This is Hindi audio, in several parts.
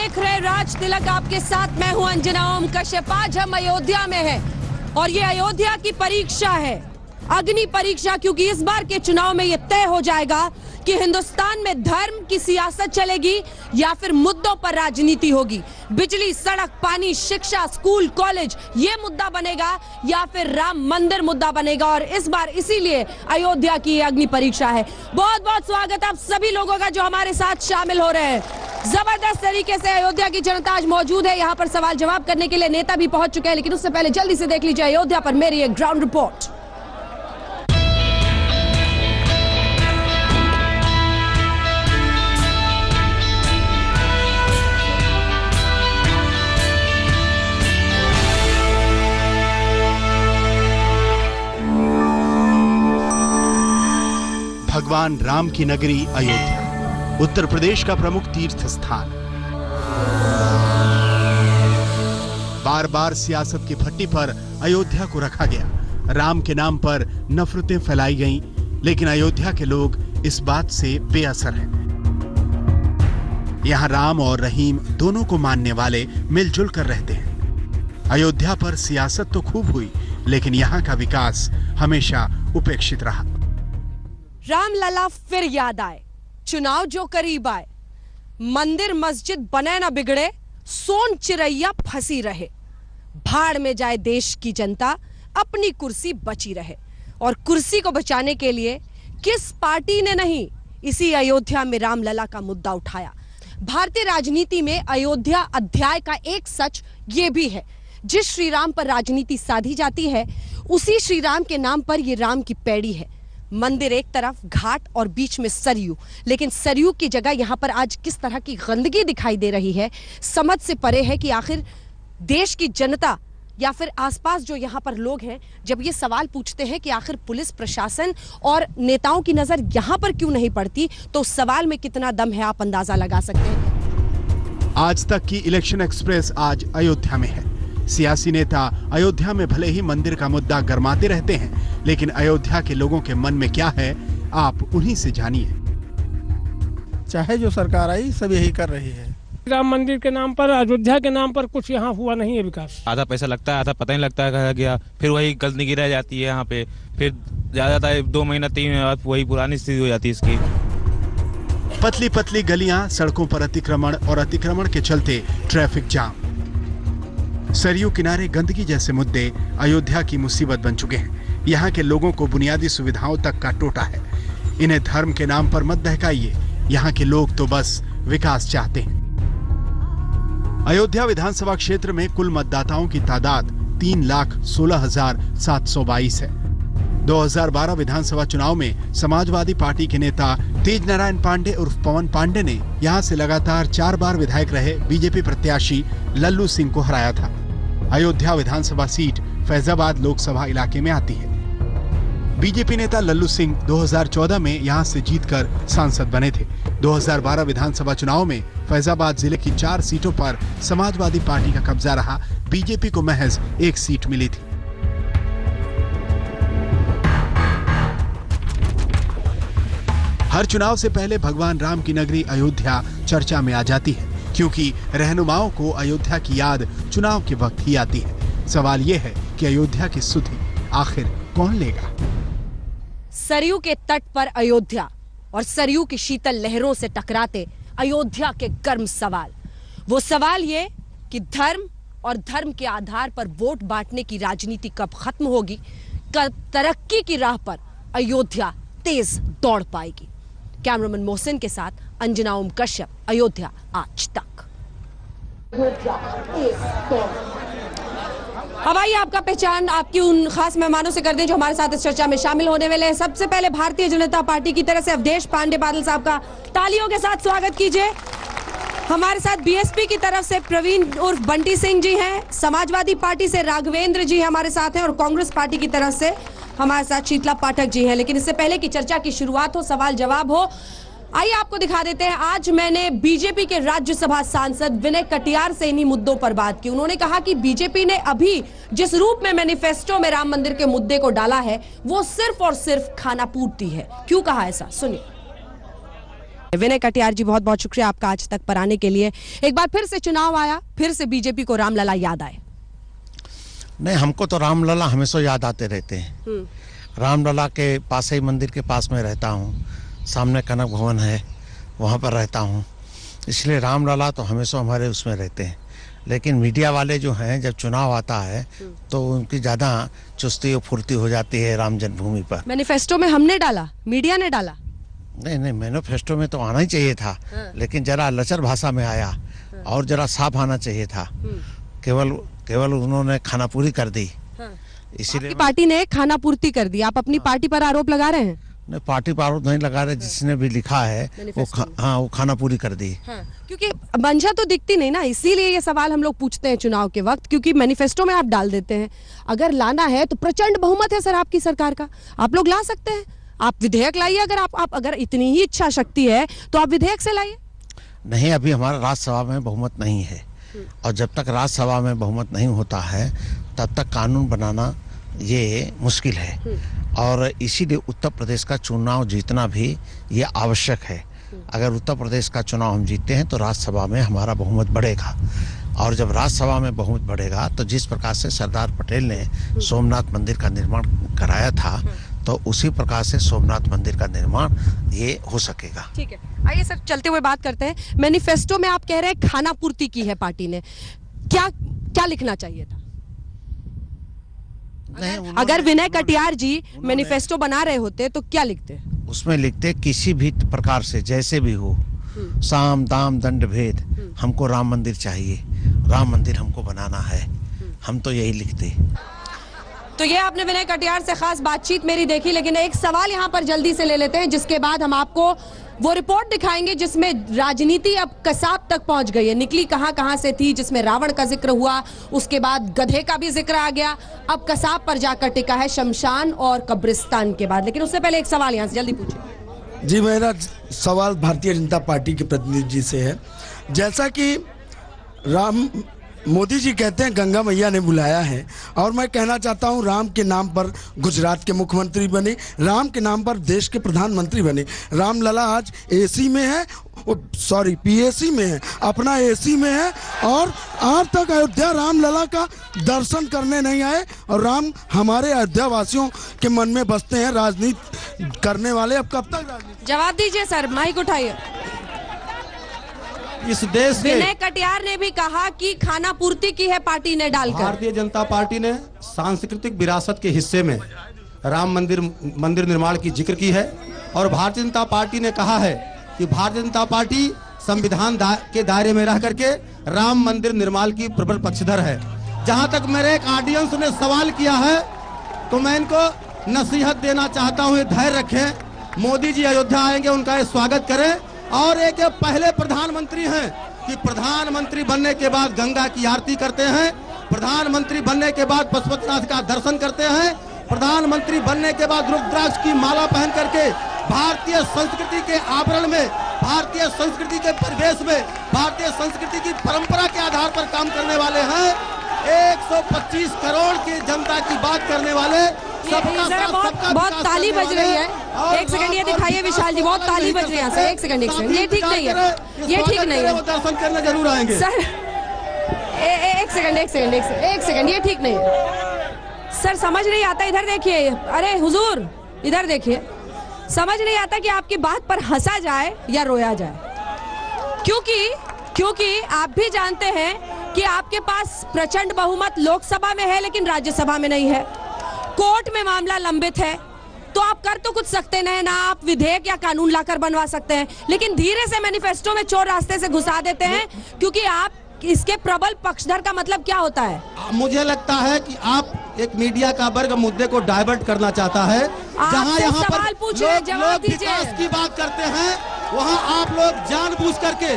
देख रहे राज तिलक, आपके साथ मैं हूं अंजना ओम कश्यप। आज हम अयोध्या में हैं और ये अयोध्या की परीक्षा है, अग्नि परीक्षा, क्योंकि इस बार के चुनाव में यह तय हो जाएगा कि हिंदुस्तान में धर्म की सियासत चलेगी या फिर मुद्दों पर राजनीति होगी। बिजली, सड़क, पानी, शिक्षा, स्कूल, कॉलेज, ये मुद्दा बनेगा या फिर राम मंदिर मुद्दा बनेगा। और इस बार इसीलिए अयोध्या की ये अग्नि परीक्षा है। बहुत बहुत स्वागत आप सभी लोगों का जो हमारे साथ शामिल हो रहे हैं। जबरदस्त तरीके से अयोध्या की जनता आज मौजूद है। यहाँ पर सवाल जवाब करने के लिए नेता भी पहुंच चुके हैं, लेकिन उससे पहले जल्दी से देख लीजिए अयोध्या पर मेरी एक ग्राउंड रिपोर्ट। भगवान राम की नगरी अयोध्या, उत्तर प्रदेश का प्रमुख तीर्थ स्थान। बार बार सियासत की भट्टी पर अयोध्या को रखा गया। राम के नाम पर नफरतें फैलाई गईं, लेकिन अयोध्या के लोग इस बात से बेअसर हैं। यहां राम और रहीम दोनों को मानने वाले मिलजुल कर रहते हैं। अयोध्या पर सियासत तो खूब हुई, लेकिन यहां का विकास हमेशा उपेक्षित रहा। राम लला फिर याद आए, चुनाव जो करीब आए, मंदिर मस्जिद बने ना बिगड़े, सोन चिरैया फंसी रहे, भाड़ में जाए देश की जनता, अपनी कुर्सी बची रहे। और कुर्सी को बचाने के लिए किस पार्टी ने नहीं, इसी अयोध्या में रामलला का मुद्दा उठाया। भारतीय राजनीति में अयोध्या अध्याय का एक सच ये भी है, जिस श्री राम पर राजनीति साधी जाती है, उसी श्री राम के नाम पर यह राम की पैड़ी है। मंदिर एक तरफ, घाट और बीच में सरयू, लेकिन सरयू की जगह यहां पर आज किस तरह की गंदगी दिखाई दे रही है, समझ से परे है कि आखिर देश की जनता या फिर आसपास जो यहां पर लोग हैं, जब ये सवाल पूछते हैं कि आखिर पुलिस प्रशासन और नेताओं की नजर यहां पर क्यों नहीं पड़ती, तो उस सवाल में कितना दम है आप अंदाजा लगा सकते हैं। आज तक की इलेक्शन एक्सप्रेस आज अयोध्या में है। सियासी नेता अयोध्या में भले ही मंदिर का मुद्दा गरमाते रहते हैं, लेकिन अयोध्या के लोगों के मन में क्या है, आप उन्हीं से जानिए। चाहे जो सरकार आई, सब यही कर रही है। राम मंदिर के नाम पर, अयोध्या के नाम पर कुछ यहाँ हुआ नहीं है विकास। आधा पैसा लगता है, आधा पता नहीं लगता है कहा गया, फिर वही गंदगी रह जाती है यहाँ पे, फिर ज्यादा 2 महीना 3 महीने बाद वही पुरानी स्थिति हो जाती है इसकी। पतली पतली गलियां, सड़कों पर अतिक्रमण और अतिक्रमण के चलते ट्रैफिक जाम। सरयू किनारे गंदगी जैसे मुद्दे अयोध्या की मुसीबत बन चुके हैं। यहाँ के लोगों को बुनियादी सुविधाओं तक का टोटा है। इन्हें धर्म के नाम पर मत बहकाइए, यहाँ के लोग तो बस विकास चाहते हैं। अयोध्या विधानसभा क्षेत्र में कुल मतदाताओं की तादाद 3,16,722 है। 2012 विधानसभा चुनाव में समाजवादी पार्टी के नेता तेज नारायण पांडे उर्फ पवन पांडे ने यहां से लगातार 4 बार विधायक रहे बीजेपी प्रत्याशी लल्लू सिंह को हराया था। अयोध्या विधानसभा सीट फैजाबाद लोकसभा इलाके में आती है। बीजेपी नेता लल्लू सिंह 2014 में यहां से जीतकर सांसद बने थे। 2012 विधानसभा चुनाव में फैजाबाद जिले की 4 सीटों पर समाजवादी पार्टी का कब्जा रहा। बीजेपी को महज 1 सीट मिली थी। हर चुनाव से पहले भगवान राम की नगरी अयोध्या चर्चा में आ जाती है, क्योंकि रहनुमाओं को अयोध्या की याद चुनाव के वक्त ही आती है। सवाल यह है कि अयोध्या की सुधि आखिर कौन लेगा? सरयू के तट पर अयोध्या और सरयू की शीतल लहरों से टकराते अयोध्या के गर्म सवाल। वो सवाल ये कि धर्म और धर्म के आधार पर वोट बांटने की राजनीति कब खत्म होगी, कब तरक्की की राह पर अयोध्या तेज दौड़ पाएगी। कैमरामैन मोहसिन के साथ अंजना ओम कश्यप, अयोध्या आज तक। अब आइए आपका पहचान आपकी उन खास मेहमानों से कर दें जो हमारे साथ इस चर्चा में शामिल होने वाले हैं। सबसे पहले भारतीय जनता पार्टी की तरफ से अवधेश पांडे बादल साहब का तालियों के साथ स्वागत कीजिए। हमारे साथ बीएसपी की तरफ से प्रवीण उर्फ बंटी सिंह जी हैं, समाजवादी पार्टी से राघवेंद्र जी हमारे साथ हैं और कांग्रेस पार्टी की तरफ से हमारे साथ शीतला पाठक जी हैं। लेकिन इससे पहले कि चर्चा की शुरुआत हो, सवाल जवाब हो, आइए आपको दिखा देते हैं। आज मैंने बीजेपी के राज्यसभा सांसद विनय कटियार से इन्हीं मुद्दों पर बात की। उन्होंने कहा कि बीजेपी ने अभी जिस रूप में मैनिफेस्टो में राम मंदिर के मुद्दे को डाला है, वो सिर्फ और सिर्फ खाना पूर्ति है। क्यों कहा ऐसा, सुनिए। विनय कटियार जी, बहुत बहुत शुक्रिया आपका आज तक पर आने के लिए। एक बार फिर से चुनाव आया, फिर से बीजेपी को रामलला याद आए? नहीं, हमको तो रामलला हमेशा याद आते रहते हैं। रामलला के पास ही मंदिर के पास में रहता हूँ, सामने कनक भवन है, वहाँ पर रहता हूँ, इसलिए रामलला तो हमेशा हमारे उसमें रहते हैं। लेकिन मीडिया वाले जो हैं, जब चुनाव आता है तो उनकी ज़्यादा चुस्ती और फुर्ती हो जाती है राम जन्मभूमि पर। मैनिफेस्टो में हमने डाला, मीडिया ने डाला? नहीं, मैनिफेस्टो में तो आना ही चाहिए था, लेकिन जरा लचर भाषा में आया और जरा साफ आना चाहिए था। केवल उन्होंने खाना पूरी कर दी, इसीलिए पार्टी ने खाना पूर्ति कर दी। आप अपनी पार्टी पर आरोप लगा रहे हैं? नहीं, पार्टी पर आरोप नहीं लगा रहे, जिसने भी लिखा है वो खाना पूरी कर दी। क्योंकि मंशा तो दिखती नहीं ना, इसीलिए ये सवाल हम लोग पूछते हैं चुनाव के वक्त, क्योंकि मैनिफेस्टो में आप डाल देते हैं। अगर लाना है तो प्रचंड बहुमत है सर आपकी सरकार का, आप लोग ला सकते हैं। आप विधेयक लाइए, अगर आप अगर इतनी ही इच्छा शक्ति है तो आप विधेयक से लाइए। नहीं, अभी हमारा राज्यसभा में बहुमत नहीं है, और जब तक राज्यसभा में बहुमत नहीं होता है तब तक कानून बनाना ये मुश्किल है। और इसीलिए उत्तर प्रदेश का चुनाव जीतना भी ये आवश्यक है। अगर उत्तर प्रदेश का चुनाव हम जीतते हैं तो राज्यसभा में हमारा बहुमत बढ़ेगा, और जब राज्यसभा में बहुमत बढ़ेगा तो जिस प्रकार से सरदार पटेल ने सोमनाथ मंदिर का निर्माण कराया था, तो उसी प्रकार से सोमनाथ मंदिर का निर्माण ये हो सकेगा। ठीक है, आइए सर चलते हुए बात करते हैं। मैनिफेस्टो में आप कह रहे हैं खाना पूर्ति की है पार्टी ने, क्या लिखना चाहिए था? अगर विनय कटियार जी मैनिफेस्टो बना रहे होते तो क्या लिखते? उसमें लिखते किसी भी प्रकार से जैसे भी हो, साम दाम दंड भेद, हमको राम मंदिर चाहिए, राम मंदिर हमको बनाना है, हम तो यही लिखते। तो ये आपने विनय कटियार से खास बातचीत मेरी देखी, लेकिन एक सवाल यहाँ पर जल्दी से ले लेते हैं, जिसके बाद हम आपको वो रिपोर्ट दिखाएंगे जिसमें राजनीति अब कसाब तक पहुंच गई है। निकली कहां से थी, जिसमें रावण का जिक्र हुआ, उसके बाद गधे का भी जिक्र आ गया, अब कसाब पर जाकर टिका है शमशान और कब्रिस्तान के बाद। लेकिन उससे पहले एक सवाल यहाँ से जल्दी पूछिए। जी, मेरा सवाल भारतीय जनता पार्टी के प्रतिनिधि जी से है। जैसा कि मोदी जी कहते हैं गंगा मैया ने बुलाया है, और मैं कहना चाहता हूं राम के नाम पर गुजरात के मुख्यमंत्री बने, राम के नाम पर देश के प्रधानमंत्री बने। रामलला आज एसी में है, सॉरी पीएसी में है, अपना एसी में है, और आज तक अयोध्या रामलला का दर्शन करने नहीं आए, और राम हमारे अयोध्या वासियों के मन में बसते हैं। राजनीति करने वाले अब कब तक राजनीति? जवाब दीजिए सर, माइक उठाइए। इस देश के विनय कटियार ने भी कहा कि खाना पूर्ति की है पार्टी ने डालकर। भारतीय जनता पार्टी ने सांस्कृतिक विरासत के हिस्से में राम मंदिर निर्माण की जिक्र की है, और भारतीय जनता पार्टी ने कहा है कि भारतीय जनता पार्टी संविधान के दायरे में रह करके राम मंदिर निर्माण की प्रबल पक्षधर है। जहां तक मेरे एक ऑडियंस ने सवाल किया है, तो मैं इनको नसीहत देना चाहता हूं, धैर्य रखें। मोदी जी अयोध्या आएंगे, उनका स्वागत करें, और एक पहले प्रधानमंत्री हैं कि प्रधानमंत्री बनने के बाद गंगा की आरती करते हैं, प्रधानमंत्री बनने के बाद पशुपतिनाथ का दर्शन करते हैं, प्रधानमंत्री बनने के बाद रुद्राक्ष की माला पहन करके भारतीय संस्कृति के आवरण में, भारतीय संस्कृति के परिवेश में, भारतीय संस्कृति की परंपरा के आधार पर काम करने वाले हैं। 125 करोड़ की जनता की बात करने वाले, बहुत ताली बज रही है। एक सेकंड ये दिखाइए विशाल जी, बहुत ताली बज रही है। एक सेकंड ये ठीक नहीं है, ये ठीक नहीं है। दर्शन करने जरूर आएंगे सर। एक सेकंड ये ठीक नहीं है सर, समझ नहीं आता। इधर देखिए, अरे हुजूर इधर देखिए, समझ नहीं आता कि आपकी बात पर हंसा जाए या रोया जाए, क्योंकि आप भी जानते हैं कि आपके पास प्रचंड बहुमत लोकसभा में है लेकिन राज्यसभा में नहीं है, कोर्ट में मामला लंबित है, तो आप कर तो कुछ सकते नहीं ना, आप विधेयक या कानून लाकर बनवा सकते हैं, लेकिन धीरे से मैनिफेस्टो में चोर रास्ते से घुसा देते हैं, क्योंकि आप इसके प्रबल पक्षधर का मतलब क्या होता है? मुझे लगता है कि आप एक मीडिया का वर्ग मुद्दे को डाइवर्ट करना चाहता है। जहां यहाँ पर लोग विकास की बात करते हैं, वहां आप लोग जानबूझ करके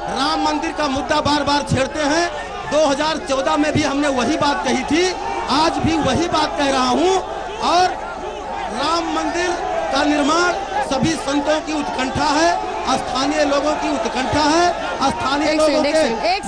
राम मंदिर का मुद्दा बार बार छेड़ते हैं। 2014 में भी हमने वही बात कही थी, आज भी वही बात कह रहा हूं, और राम मंदिर का निर्माण सभी संतों की उत्कंठा है, स्थानीय लोगों की उत्कंठा है, स्थानीय लोगों के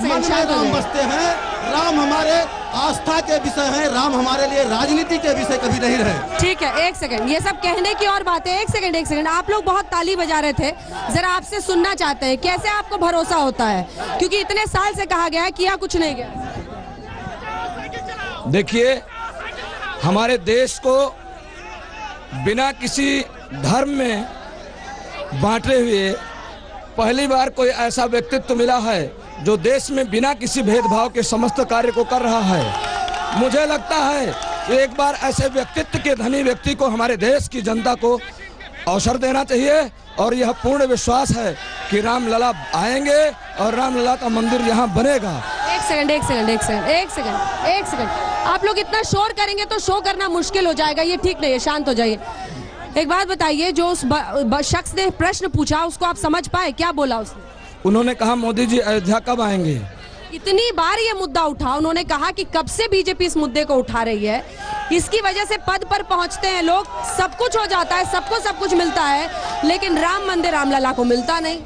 मन में राम बसते हैं। राम हमारे आस्था के विषय हैं, राम हमारे लिए राजनीति के विषय कभी नहीं रहे। ठीक है, एक सेकंड, ये सब कहने की और बातें। एक सेकंड, आप लोग बहुत ताली बजा रहे थे, जरा आपसे सुनना चाहते हैं, कैसे आपको भरोसा होता है, क्योंकि इतने साल से कहा गया है किया कुछ नहीं गया। देखिए, हमारे देश को बिना किसी धर्म में बांटे हुए पहली बार कोई ऐसा व्यक्तित्व मिला है जो देश में बिना किसी भेदभाव के समस्त कार्य को कर रहा है। मुझे लगता है कि एक बार ऐसे व्यक्तित्व के धनी व्यक्ति को हमारे देश की जनता को अवसर देना चाहिए और यह पूर्ण विश्वास है कि रामलला आएंगे और रामलला का मंदिर यहाँ बनेगा। एक सेकंड, आप लोग इतना शोर करेंगे तो शो करना मुश्किल हो जाएगा, ये ठीक नहीं है, शांत हो जाइए। एक बात बताइए, जो उस शख्स ने प्रश्न पूछा उसको आप समझ पाए, क्या बोला उसने? उन्होंने कहा मोदी जी अयोध्या कब आएंगे। इतनी बार ये मुद्दा उठा, उन्होंने कहा कि कब से बीजेपी इस मुद्दे को उठा रही है, इसकी वजह से पद पर पहुंचते हैं लोग, सब कुछ हो जाता है, सबको सब कुछ मिलता है, लेकिन राम मंदिर रामलला को मिलता नहीं।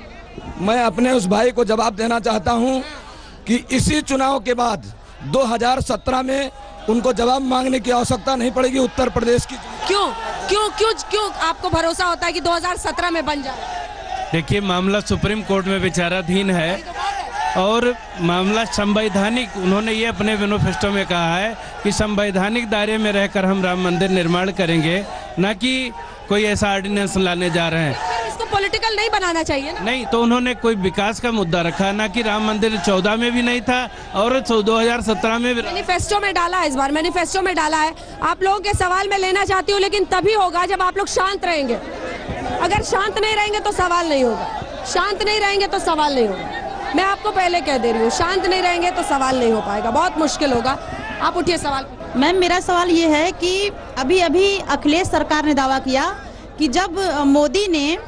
मैं अपने उस भाई को जवाब देना चाहता हूं कि इसी चुनाव के बाद 2017 में उनको जवाब मांगने की आवश्यकता नहीं पड़ेगी उत्तर प्रदेश की। क्यों आपको भरोसा होता है कि 2017 में बन जाए? देखिए, मामला सुप्रीम कोर्ट में विचाराधीन है और मामला संवैधानिक, उन्होंने ये अपने मैनिफेस्टो में कहा है कि संवैधानिक दायरे में रहकर हम राम मंदिर निर्माण करेंगे, न कि कोई ऐसा ऑर्डिनेंस लाने जा रहे हैं। इसको पॉलिटिकल नहीं बनाना चाहिए ना? नहीं, तो उन्होंने कोई विकास का मुद्दा रखा, ना कि राम मंदिर 14 में भी नहीं था और 2017 में भी। मैनिफेस्टो में डाला है, इस बार मैनिफेस्टो में डाला है। आप लोगों के सवाल में लेना चाहती हूँ, लेकिन तभी होगा जब आप लोग शांत रहेंगे। अगर शांत नहीं रहेंगे तो सवाल नहीं होगा, शांत नहीं रहेंगे तो सवाल नहीं होगा। मैं आपको पहले कह दे रही हूँ, शांत नहीं रहेंगे तो सवाल नहीं हो पाएगा, बहुत मुश्किल होगा। आप उठिए, सवाल। मैम, मेरा सवाल ये है कि अभी अखिलेश सरकार ने दावा किया कि जब मोदी ने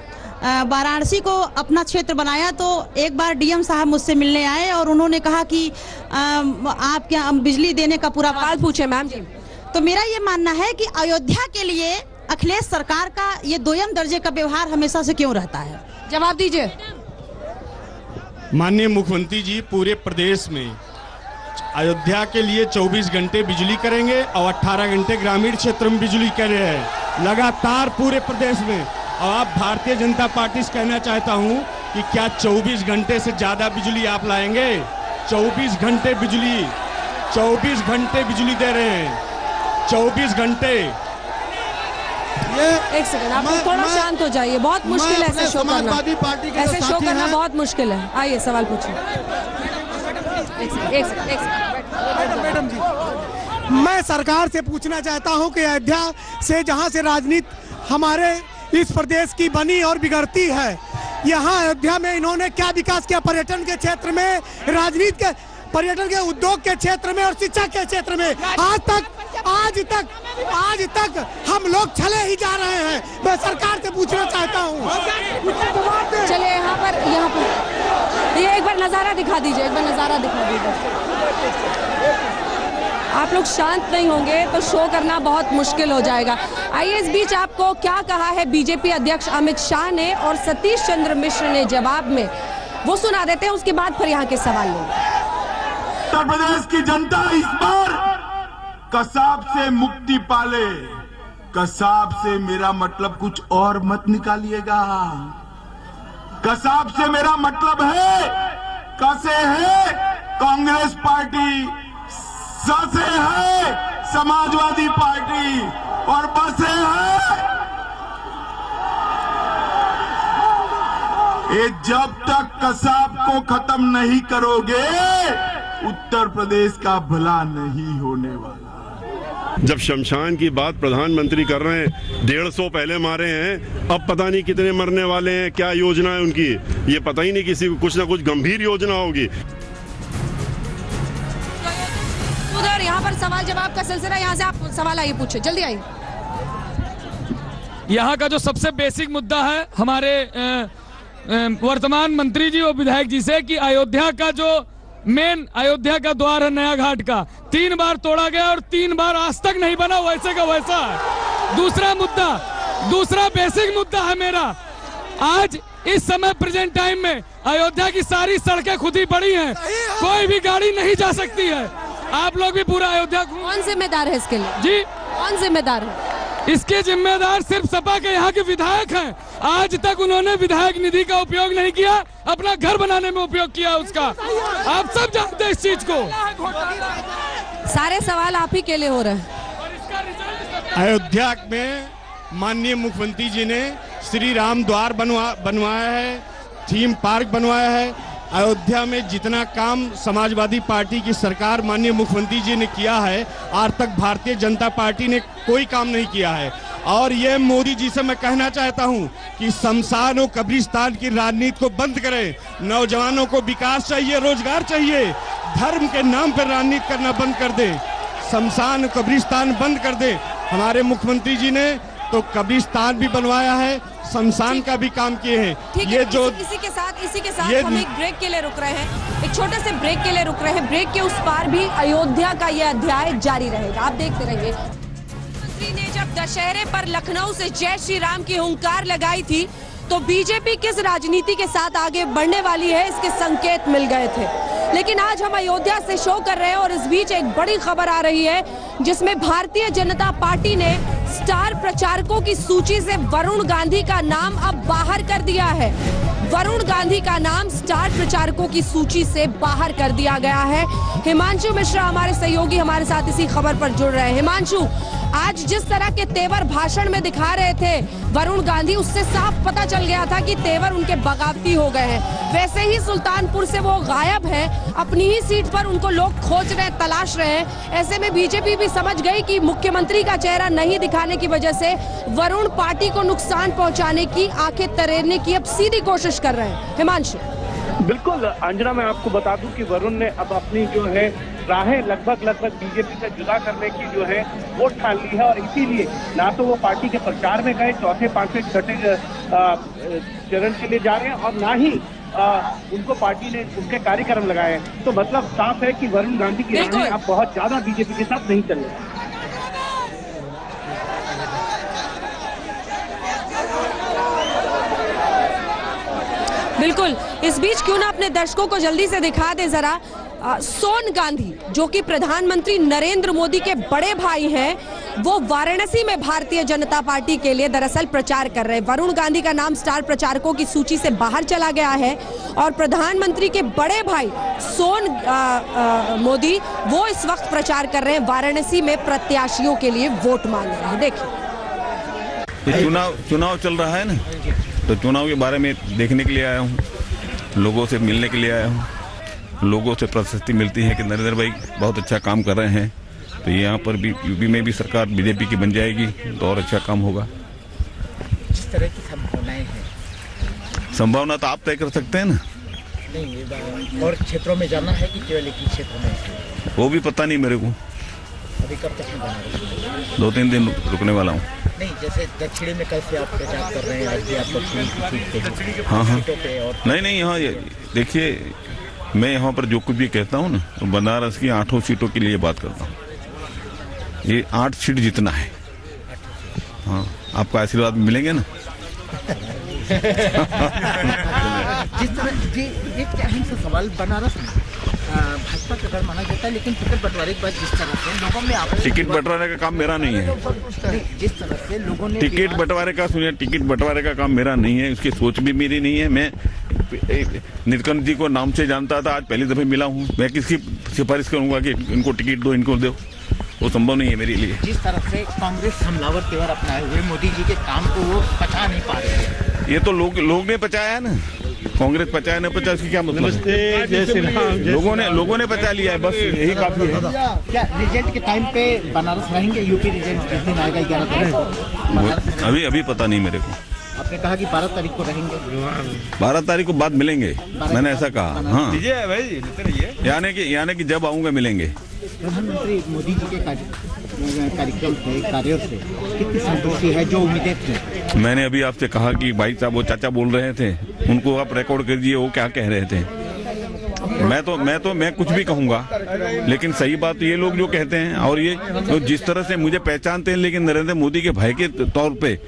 वाराणसी को अपना क्षेत्र बनाया तो एक बार डीएम साहब मुझसे मिलने आए और उन्होंने कहा कि आप क्या बिजली देने का पूरा सवाल पूछे मैम जी। तो मेरा ये मानना है कि अयोध्या के लिए अखिलेश सरकार का ये दोयम दर्जे का व्यवहार हमेशा से क्यों रहता है? जवाब दीजिए। माननीय मुख्यमंत्री जी, पूरे प्रदेश में अयोध्या के लिए 24 घंटे बिजली करेंगे और 18 घंटे ग्रामीण क्षेत्र में बिजली कर रहे हैं लगातार पूरे प्रदेश में। और आप भारतीय जनता पार्टी से कहना चाहता हूं कि क्या 24 घंटे से ज्यादा बिजली आप लाएंगे? 24 घंटे बिजली दे रहे हैं, 24 घंटे। एक सेकंड, आप थोड़ा शांत हो जाइए, बहुत मुश्किल है ऐसे शो करना, ऐसे शो करना बहुत मुश्किल है। आइए, सवाल पूछिए। एक सेकंड। मैडम जी, मैं सरकार से पूछना चाहता हूं कि अयोध्या से जहां से राजनीति हमारे इस प्रदेश की बनी और बिगड़ती है, यहाँ अयोध्या में इन्होंने क्या विकास किया? पर्यटन के क्षेत्र में, राजनीति के, पर्यटन के, उद्योग के क्षेत्र में और शिक्षा के क्षेत्र में आज तक हम लोग चले ही जा रहे हैं। मैं सरकार से पूछना चाहता हूँ। चलिए, यहाँ पर ये एक बार नजारा दिखा दीजिए, एक बार नजारा दिखा दीजिए। आप लोग शांत नहीं होंगे तो शो करना बहुत मुश्किल हो जाएगा। आइए, इस बीच आपको क्या कहा है बीजेपी अध्यक्ष अमित शाह ने और सतीश चंद्र मिश्र ने जवाब में, वो सुना देते हैं, उसके बाद फिर यहाँ के सवाल लेंगे। उत्तर प्रदेश की जनता इस बार कसाब से मुक्ति पाले। कसाब से मेरा मतलब कुछ और मत निकालिएगा। कसाब से मेरा मतलब है, कसे है कांग्रेस पार्टी, ससे है समाजवादी पार्टी और बसे है ये। जब तक कसाब को खत्म नहीं करोगे, उत्तर प्रदेश का भला नहीं होने वाला। जब शमशान की बात प्रधानमंत्री कर रहे हैं, 150 पहले मारे हैं, अब पता नहीं कितने मरने वाले हैं, क्या योजना है उनकी, ये पता ही नहीं। किसी को कुछ ना कुछ गंभीर योजना होगी। उधर यहाँ पर सवाल जवाब का सिलसिला, यहाँ से आप सवाल आइए, पूछे, जल्दी आइए। यहाँ का जो सबसे बेसिक मुद्दा है हमारे वर्तमान मंत्री जी और विधायक जी से कि अयोध्या का जो मेन अयोध्या का द्वार है नया घाट का, 3 बार तोड़ा गया और 3 बार आज तक नहीं बना, वैसे का वैसा है। दूसरा बेसिक मुद्दा है मेरा, आज इस समय प्रेजेंट टाइम में अयोध्या की सारी सड़कें खुदी पड़ी हैं, कोई भी गाड़ी नहीं जा सकती है। आप लोग भी पूरा अयोध्या घूम। कौन जिम्मेदार है इसके लिए जी? कौन जिम्मेदार है? इसके जिम्मेदार सिर्फ सपा के यहाँ के विधायक हैं। आज तक उन्होंने विधायक निधि का उपयोग नहीं किया, अपना घर बनाने में उपयोग किया उसका। आप सब जानते हैं इस चीज को। सारे सवाल आप ही के लिए हो रहे हैं। अयोध्या में माननीय मुख्यमंत्री जी ने श्री राम द्वार बनवाया है, थीम पार्क बनवाया है। अयोध्या में जितना काम समाजवादी पार्टी की सरकार माननीय मुख्यमंत्री जी ने किया है, आज तक भारतीय जनता पार्टी ने कोई काम नहीं किया है। और ये मोदी जी से मैं कहना चाहता हूं कि शमशान और कब्रिस्तान की राजनीति को बंद करें। नौजवानों को विकास चाहिए, रोजगार चाहिए। धर्म के नाम पर राजनीति करना बंद कर दे, शमशान कब्रिस्तान बंद कर दे। हमारे मुख्यमंत्री जी ने तो कब्रिस्तान भी बनवाया है, शमशान का भी काम किए हैं। ये जो इसी के साथ हम एक ब्रेक के लिए रुक रहे हैं, एक छोटे से ब्रेक के लिए रुक रहे हैं। ब्रेक के उस पार भी अयोध्या का यह अध्याय जारी रहेगा, आप देखते रहिए। मुख्यमंत्री ने जब दशहरे पर लखनऊ से जय श्री राम की हुंकार लगाई थी तो बीजेपी किस राजनीति के साथ आगे बढ़ने वाली है इसके संकेत मिल गए थे। लेकिन आज हम अयोध्या से शो कर रहे हैं और इस बीच एक बड़ी खबर आ रही है जिसमें भारतीय जनता पार्टी ने स्टार प्रचारकों की सूची से वरुण गांधी का नाम अब बाहर कर दिया है। वरुण गांधी का नाम स्टार प्रचारकों की सूची से बाहर कर दिया गया है। हिमांशु मिश्रा हमारे सहयोगी हमारे साथ इसी खबर पर जुड़ रहे हैं। हिमांशु, आज जिस तरह के तेवर भाषण में दिखा रहे थे वरुण गांधी, उससे साफ पता चल गया था कि तेवर उनके बगावती हो गए हैं। वैसे ही सुल्तानपुर से वो गायब है, अपनी ही सीट पर उनको लोग खोज रहे, तलाश रहे हैं। ऐसे में बीजेपी भी समझ गई कि मुख्यमंत्री का चेहरा नहीं दिखाने की वजह से वरुण पार्टी को नुकसान पहुंचाने की, आंखें तरेरने की अब सीधी कोशिश कर रहे हैं। हिमांशु। बिल्कुल अंजना, मैं आपको बता दूं कि वरुण ने अब अपनी जो है राहें लगभग बीजेपी से जुदा करने की जो है वो ठान ली है। और इसीलिए ना तो वो पार्टी के प्रचार में गए, चौथे पांचवें छठे चरण के लिए जा रहे हैं, और ना ही उनको पार्टी ने उनके कार्यक्रम लगाए हैं। तो मतलब साफ है कि वरुण गांधी की राहें अब बहुत ज्यादा बीजेपी के साथ नहीं चल रही। बिल्कुल, इस बीच क्यों ना अपने दर्शकों को जल्दी से दिखा दे जरा सोन गांधी, जो कि प्रधानमंत्री नरेंद्र मोदी के बड़े भाई हैं, वो वाराणसी में भारतीय जनता पार्टी के लिए दरअसल प्रचार कर रहे हैं। वरुण गांधी का नाम स्टार प्रचारकों की सूची से बाहर चला गया है और प्रधानमंत्री के बड़े भाई सोन मोदी वो इस वक्त प्रचार कर रहे हैं, वाराणसी में प्रत्याशियों के लिए वोट मांग रहे हैं। देखिए, चुनाव चल रहा है ना, तो चुनाव के बारे में देखने के लिए आया हूँ, लोगों से मिलने के लिए आया हूँ। लोगों से प्रशस्ति मिलती है कि नरेंद्र भाई बहुत अच्छा काम कर रहे हैं, तो यहाँ पर भी यूपी में भी सरकार बीजेपी की बन जाएगी तो और अच्छा काम होगा। जिस तरह की संभावनाएं हैं, संभावना तो आप तय कर सकते हैं ना। नहीं, और क्षेत्रों में जाना है कि केवल एक ही क्षेत्र में? वो भी पता नहीं मेरे को, अभी कब तक बना रहे? 2-3 दिन रुकने वाला हूँ। नहीं, जैसे दक्षिणी में कल से आप प्रचार कर रहे हैं, आज भी आप दक्षिणी हाँ, नहीं यहाँ देखिए, मैं यहाँ पर जो कुछ भी कहता हूँ ना, तो बनारस की 8 सीटों के लिए बात करता हूँ। ये 8 सीट जितना है। हाँ, आपका आशीर्वाद मिलेंगे ना। जिस तरह जी, एक अहम सा सवाल, बनारस में भाजपा का घर माना जाता है, लेकिन टिकट बंटवारे के बाद जिस तरह से लोगों में टिकट बंटवारे का काम मेरा नहीं है। जिस तरह से लोगों ने टिकट बंटवारे का सुनिए, टिकट बंटवारे का काम मेरा नहीं है, उसकी सोच भी मेरी नहीं है। मैं नीलकंठ जी को नाम से जानता था, आज पहली दफे मिला हूँ। मैं किसकी सिफारिश करूंगा कि इनको टिकट दो, इनको दो? वो संभव नहीं है मेरे लिए। जिस तरह से कांग्रेस हमलावर तेवर अपनाए हुए मोदी जी के काम को वो पचा नहीं पा रहे। ये तो लोग ने पचाया है ना, कांग्रेस पचाया न पचाया उसकी क्या मतलब है? लोगों ने पचा लिया है, बस यही काफी है। क्या रिजल्ट के टाइम पे बनारस रहेंगे? यूपी रिजल्ट किस दिन आएगा? 11 तारीख? अभी पता नहीं मेरे को। आपने कहा कि 12 तारीख को रहेंगे। 12 तारीख को बाद मिलेंगे, मैंने ऐसा कहा। हाँ, यानी कि जब आऊंगा मिलेंगे। प्रधानमंत्री मोदी जी के कार्यक्रम से, कार्यों से कितनी संतुष्टि है, जो उम्मीदें थी? मैंने अभी आपसे कहा कि भाई साहब वो चाचा बोल रहे थे, उनको आप रिकॉर्ड कर दीजिए वो क्या कह रहे थे। मैं कुछ भी कहूंगा, लेकिन सही बात ये लोग जो कहते हैं, और ये तो जिस तरह से मुझे पहचानते हैं, लेकिन नरेंद्र मोदी के भाई के तौर पे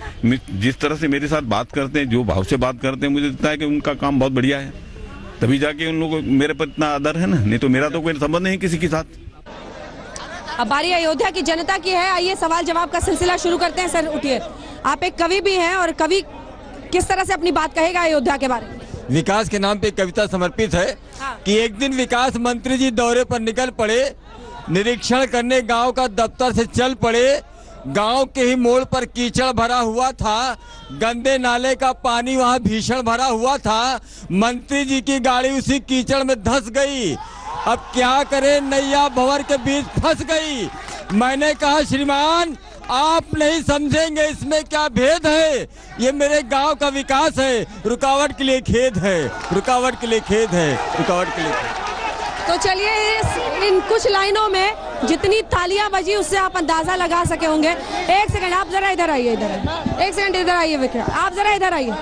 जिस तरह से मेरे साथ बात करते हैं, जो भाव से बात करते हैं, मुझे लगता है कि उनका काम बहुत बढ़िया है, तभी जाके उन लोगों को मेरे पर इतना आदर है ना, नहीं तो मेरा तो कोई संबंध नहीं किसी के साथ। अब बारी अयोध्या की जनता की है। आइए सवाल जवाब का सिलसिला शुरू करते हैं। सर उठिए, आप एक कवि भी हैं और कवि किस तरह से अपनी बात कहेगा अयोध्या के बारे में? विकास के नाम पे कविता समर्पित है कि एक दिन विकास मंत्री जी दौरे पर निकल पड़े, निरीक्षण करने गांव का दफ्तर से चल पड़े। गांव के ही मोड़ पर कीचड़ भरा हुआ था, गंदे नाले का पानी वहां भीषण भरा हुआ था। मंत्री जी की गाड़ी उसी कीचड़ में धंस गई। अब क्या करे, नैया भंवर के बीच फंस गई। मैंने कहा श्रीमान आप नहीं समझेंगे इसमें क्या भेद है, ये मेरे गांव का विकास है, रुकावट के लिए खेद है, रुकावट के लिए खेद है, रुकावट के लिए खेद। तो चलिए इन कुछ लाइनों में जितनी तालियां बजी उससे आप अंदाजा लगा सके होंगे। एक सेकंड, आप जरा इधर आइए, इधर एक सेकंड इधर आइए विक्रम, आप जरा इधर आइए।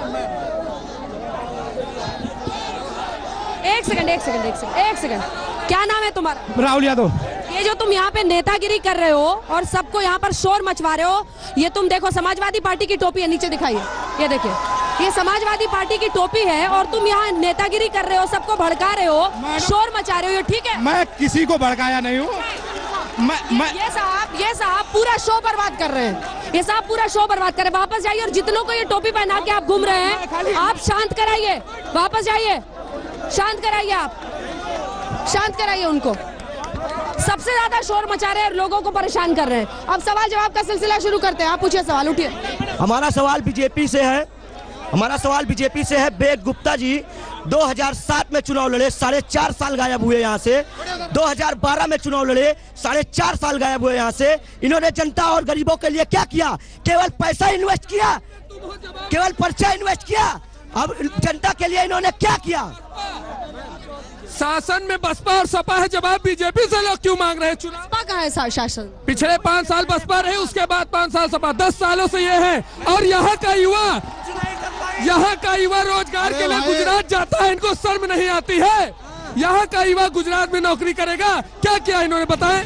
एक सेकंड, क्या नाम है तुम्हारा? राहुल यादव। ये जो तुम यहाँ पे नेतागिरी कर रहे हो और सबको यहाँ पर शोर मचवा रहे हो, ये तुम देखो समाजवादी पार्टी की टोपी है, नीचे दिखाइए, ये देखिए, ये समाजवादी पार्टी की टोपी है और तुम यहाँ नेतागिरी कर रहे हो, सबको भड़का रहे हो, शोर मचा रहे हो, ये ठीक है? मैं किसी को भड़काया नहीं हूँ। ये साहब पूरा शो बर्बाद कर रहे हैं, ये साहब पूरा शो बर्बाद कर रहे हैं। वापस जाइए और जितनों को ये टोपी पहना के आप घूम रहे हैं, आप शांत कराइए, वापस जाइए, शांत कराइए, आप शांत कराइए उनको। सबसे ज्यादा शोर मचा रहे हैं और लोगों को परेशान कर रहे हैं। अब सवाल जवाब का सिलसिला शुरू करते हैं। आप पूछिए सवाल, उठिए। हमारा सवाल बीजेपी से है, वेद गुप्ता जी 2007 में चुनाव लड़े, 4.5 साल गायब हुए यहाँ से। 2012 में चुनाव लड़े, 4.5 साल गायब हुए यहाँ से। इन्होंने जनता और गरीबों के लिए क्या किया? केवल पैसा इन्वेस्ट किया, केवल पर्चा इन्वेस्ट किया। अब जनता के लिए इन्होंने क्या किया? शासन में बसपा और सपा है, जवाब बीजेपी से लोग क्यों मांग रहे हैं? चुनाव सपा कहाँ है शासन? पिछले 5 साल बसपा रहे, उसके बाद 5 साल सपा, 10 सालों से ये है। और यहाँ का युवा रोजगार के लिए गुजरात जाता है, इनको शर्म नहीं आती है? यहाँ का युवा गुजरात में नौकरी करेगा, क्या किया इन्होंने बताएं?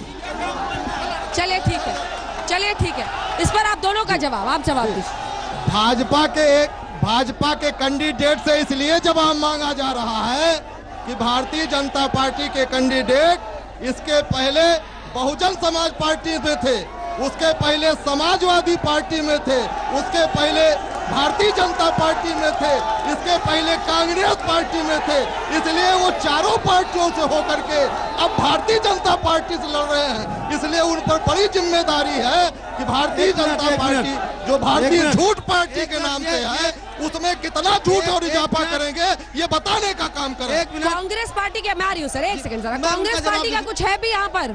चलिए ठीक है, इस पर आप दोनों का जवाब, आप जवाब दीजिए। भाजपा के कैंडिडेट से इसलिए जवाब मांगा जा रहा है कि भारतीय जनता पार्टी के कैंडिडेट इसके पहले बहुजन समाज पार्टी में थे, उसके पहले समाजवादी पार्टी में थे, उसके पहले भारतीय जनता पार्टी में थे, इसके पहले कांग्रेस पार्टी में थे। इसलिए वो चारों पार्टियों से होकर के अब भारतीय जनता पार्टी से लड़ रहे हैं। इसलिए उन पर बड़ी जिम्मेदारी है कि भारतीय जनता पार्टी जो भारतीय झूठ पार्टी के नाम से है, उसमें कितना झूठ और इजाफा करेंगे ये बताने का काम करें। कांग्रेस पार्टी के, मैं आ रही हूँ सर, एक सेकंड जरा। कांग्रेस पार्टी का कुछ है भी यहाँ पर,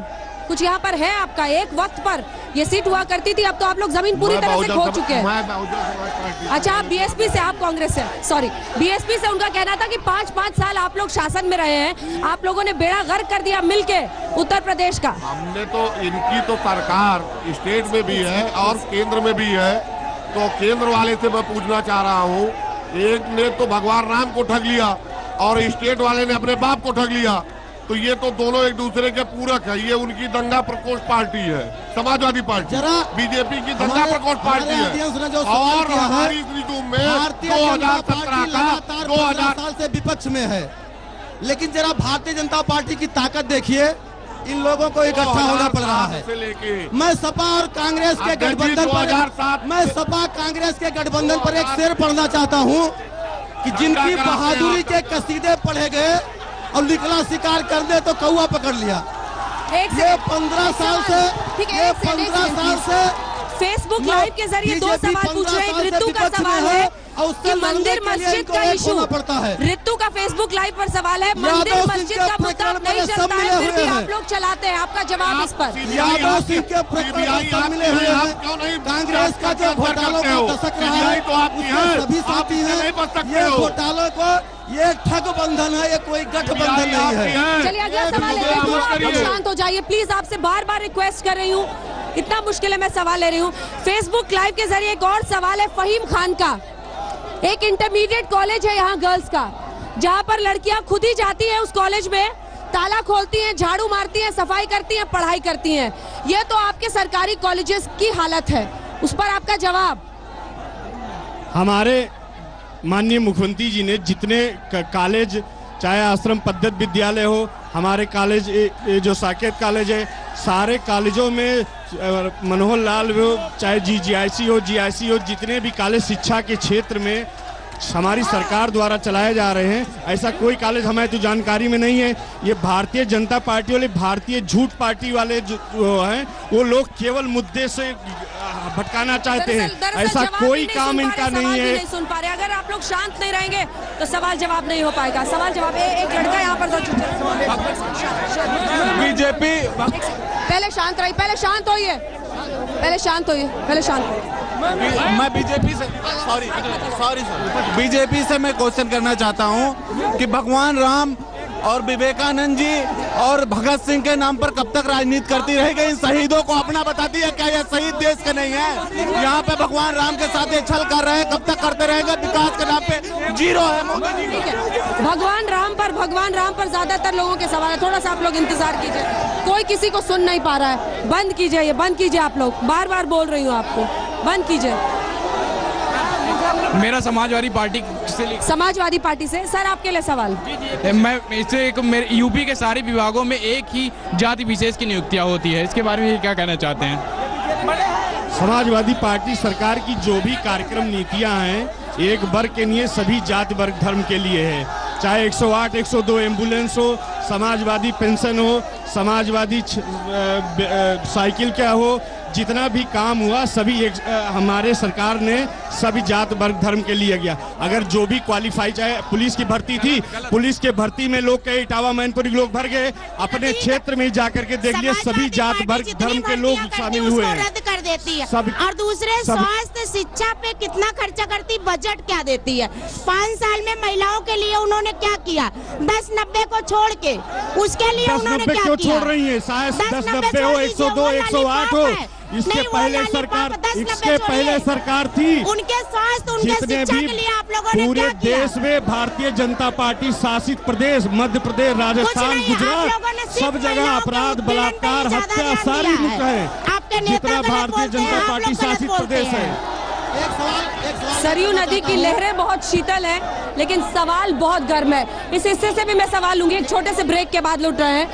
कुछ यहाँ पर है आपका? एक वक्त पर ये सीट हुआ करती थी, अब तो आप लोग जमीन पूरी तरह से खो चुके हैं। अच्छा, आप बीएसपी से, आप कांग्रेस से, सॉरी बीएसपी से। उनका कहना था कि 5-5 साल आप लोग शासन में रहे हैं, आप लोगों ने बेड़ा गर्क कर दिया मिलके उत्तर प्रदेश का। हमने तो, इनकी तो सरकार स्टेट में भी है और केंद्र में भी है, तो केंद्र वाले से मैं पूछना चाह रहा हूँ, एक ने तो भगवान राम को ठग लिया और स्टेट वाले ने अपने बाप को ठग लिया, तो ये तो दोनों एक दूसरे के पूरक है। ये उनकी दंगा प्रकोष्ठ पार्टी है, समाजवादी पार्टी, बीजेपी की दंगा प्रकोष्ठ पार्टी है। और हमारी ऋतु में 2017 का 2000 साल से विपक्ष में है, लेकिन जरा भारतीय जनता पार्टी की ताकत देखिए, इन लोगों को इकट्ठा होना पड़ रहा है। मैं सपा और कांग्रेस के गठबंधन पर एक शेर पढ़ना चाहता हूँ कि जिनकी बहादुरी के कसीदे पढ़े गए और निकला शिकार कर दे तो कौवा पकड़ लिया। ये 15 साल से फेसबुक लाइव के जरिए 2 सवाल पूछ रहे हैं। ऋतु का सवाल है कि मंदिर मस्जिद का इशू, ऋतु का फेसबुक लाइव पर सवाल है, मंदिर मस्जिद का मुद्दा नहीं चलता है, फिर भी आप लोग चलाते हैं। आपका जवाब इस पर? यादव सिंह के प्रकरण में शामिल हुए हैं, कांग्रेस का जो घोटालों का दशक रहा है उसमें सभी साथी हैं। ये घोटालों को, ये ठग बंधन है, ये कोई गठबंधन नहीं है। चलिए अगला सवाल है। आप लोग शांत हो जाइए प्लीज, आपसे बार-बार रिक्वेस्ट कर रही हूँ, इतना मुश्किल है, मैं सवाल ले रही हूँ। फेसबुक लाइव के जरिए एक और सवाल है फहीम खान का। एक इंटरमीडिएट कॉलेज है यहाँ गर्ल्स का, जहाँ पर लड़कियां खुद ही जाती हैं उस कॉलेज में, ताला खोलती हैं, झाड़ू मारती हैं, सफाई करती हैं, पढ़ाई करती हैं। ये तो आपके सरकारी कॉलेजेस की हालत है, उस पर आपका जवाब? हमारे माननीय मुख्यमंत्री जी ने जितने कॉलेज चाहे आश्रम पद्धत विद्यालय हो, हमारे कॉलेज ये जो साकेत कॉलेज है, सारे कॉलेजों में मनोहर लाल हो, चाहे जीआईसी हो, जितने भी कॉलेज शिक्षा के क्षेत्र में हमारी सरकार द्वारा चलाए जा रहे हैं, ऐसा कोई कॉलेज हमें तो जानकारी में नहीं है। ये भारतीय जनता पार्टी वाले, भारतीय झूठ पार्टी वाले जो हैं, वो लोग केवल मुद्दे से भटकाना चाहते हैं। ऐसा कोई काम इनका नहीं है। नहीं सुन पा रहे, अगर आप लोग शांत नहीं रहेंगे तो सवाल जवाब नहीं हो पाएगा। सवाल जवाब एक लड़का यहाँ पर बीजेपी पहले शांत रहिए, पहले शांत होइए, पहले शांत होइए। मैं बीजेपी से सॉरी बीजेपी से मैं क्वेश्चन करना चाहता हूं कि भगवान राम और विवेकानंद जी और भगत सिंह के नाम पर कब तक राजनीति करती रहेगी? इन शहीदों को अपना बताती है क्या? ये शहीद देश के नहीं है। यहाँ पे भगवान राम के साथ ये छल कर रहे हैं, कब तक करते रहेंगे? विकास के नाम पे जीरो है मोदी जी। भगवान राम पर ज्यादातर लोगों के सवाल है, थोड़ा सा आप लोग इंतजार कीजिए, कोई किसी को सुन नहीं पा रहा है। बंद कीजिए, ये बंद कीजिए, आप लोग बार बार बोल रही हूँ आपको, बंद कीजिए। मेरा समाजवादी पार्टी से सर आपके लिए सवाल। मैं इससे मेरे यूपी के सारे विभागों में एक ही जाति विशेष की नियुक्तियां होती है, इसके बारे में क्या कहना चाहते हैं? समाजवादी पार्टी सरकार की जो भी कार्यक्रम नीतियां हैं, एक वर्ग के लिए, सभी जाति वर्ग धर्म के लिए है। चाहे 108 102 एम्बुलेंस हो, समाजवादी पेंशन हो, समाजवादी साइकिल क्या हो, जितना भी काम हुआ सभी हमारे सरकार ने सभी जात वर्ग धर्म के लिए किया। अगर जो भी क्वालिफाई, चाहे पुलिस की भर्ती थी, पुलिस के भर्ती में लोग कई इटावा मैनपुरी लोग भर गए, अपने क्षेत्र में जाकर के देख लिए, सभी जात वर्ग धर्म के लोग शामिल हुए हैं। रद्द कर देती है। और दूसरे स्वास्थ्य शिक्षा पे कितना खर्चा करती, बजट क्या देती है? 5 साल में महिलाओं के लिए उन्होंने क्या किया? 10-90 को छोड़ के उसके लिए उन्होंने क्या किया? छोड़ रही है, 10-90 हो, 102 108 हो, इसके पहले सरकार थी। उनके स्वास्थ्य, उनके शिक्षा के लिए आप लोगों ने पूरे क्या किया? देश में भारतीय जनता पार्टी शासित प्रदेश, मध्य प्रदेश, राजस्थान, गुजरात, सब जगह अपराध, बलात्कार, हत्या सारी मुक्त है। जितना भारतीय जनता पार्टी शासित प्रदेश है। सरयू नदी की लहरें बहुत शीतल हैं, लेकिन सवाल बहुत गर्म है। इस हिस्से से भी मैं सवाल लूंगी, एक छोटे से ब्रेक के बाद लौट रहे हैं।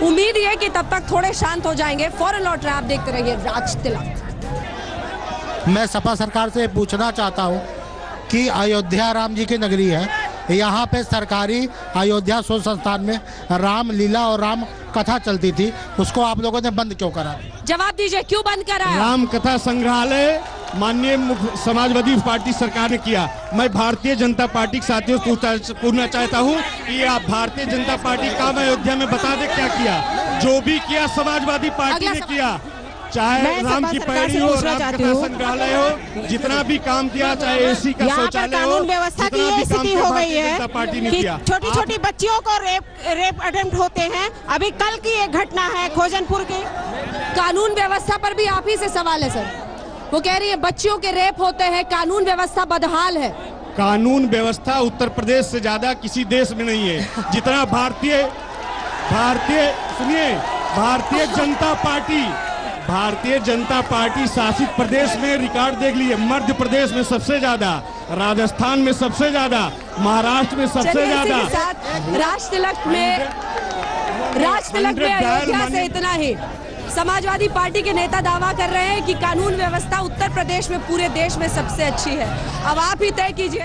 उम्मीद है कि तब तक थोड़े शांत हो जाएंगे। फौरन लौट रहे हैं, आप देखते रहिए राज तिलक। मैं सपा सरकार से पूछना चाहता हूं कि अयोध्या राम जी की नगरी है, यहाँ पे सरकारी अयोध्या शोध संस्थान में राम लीला और राम कथा चलती थी, उसको आप लोगों ने बंद क्यों करा? जवाब दीजिए, क्यों बंद करा? राम कथा संग्रहालय माननीय समाजवादी पार्टी सरकार ने किया। मैं भारतीय जनता पार्टी के साथियों से पूछना चाहता हूं कि आप भारतीय जनता पार्टी काम अयोध्या में बता दे क्या किया? जो भी किया समाजवादी पार्टी ने किया, चाहे राम की पैड़ी हो, राम कथा संग्रहालय हो, जितना भी काम किया, चाहे एसी का शौचालय हो, कानून व्यवस्था की ये स्थिति हो गई है पार्टी ने कि किया। छोटी बच्चियों को रेप अटेम्प्ट होते हैं। अभी कल की एक घटना है खोजनपुर की। कानून व्यवस्था पर भी आप ही से सवाल है सर। वो कह रही है बच्चियों के रेप होते हैं, कानून व्यवस्था बदहाल है। कानून व्यवस्था उत्तर प्रदेश से ज्यादा किसी देश में नहीं है। जितना भारतीय जनता पार्टी शासित प्रदेश में रिकॉर्ड देख लिए। मध्य प्रदेश में सबसे ज्यादा, राजस्थान में सबसे ज्यादा, महाराष्ट्र में सबसे ज्यादा। राज तिलक में अयोध्या से इतना ही। समाजवादी पार्टी के नेता दावा कर रहे हैं कि कानून व्यवस्था उत्तर प्रदेश में पूरे देश में सबसे अच्छी है। अब आप ही तय कीजिए।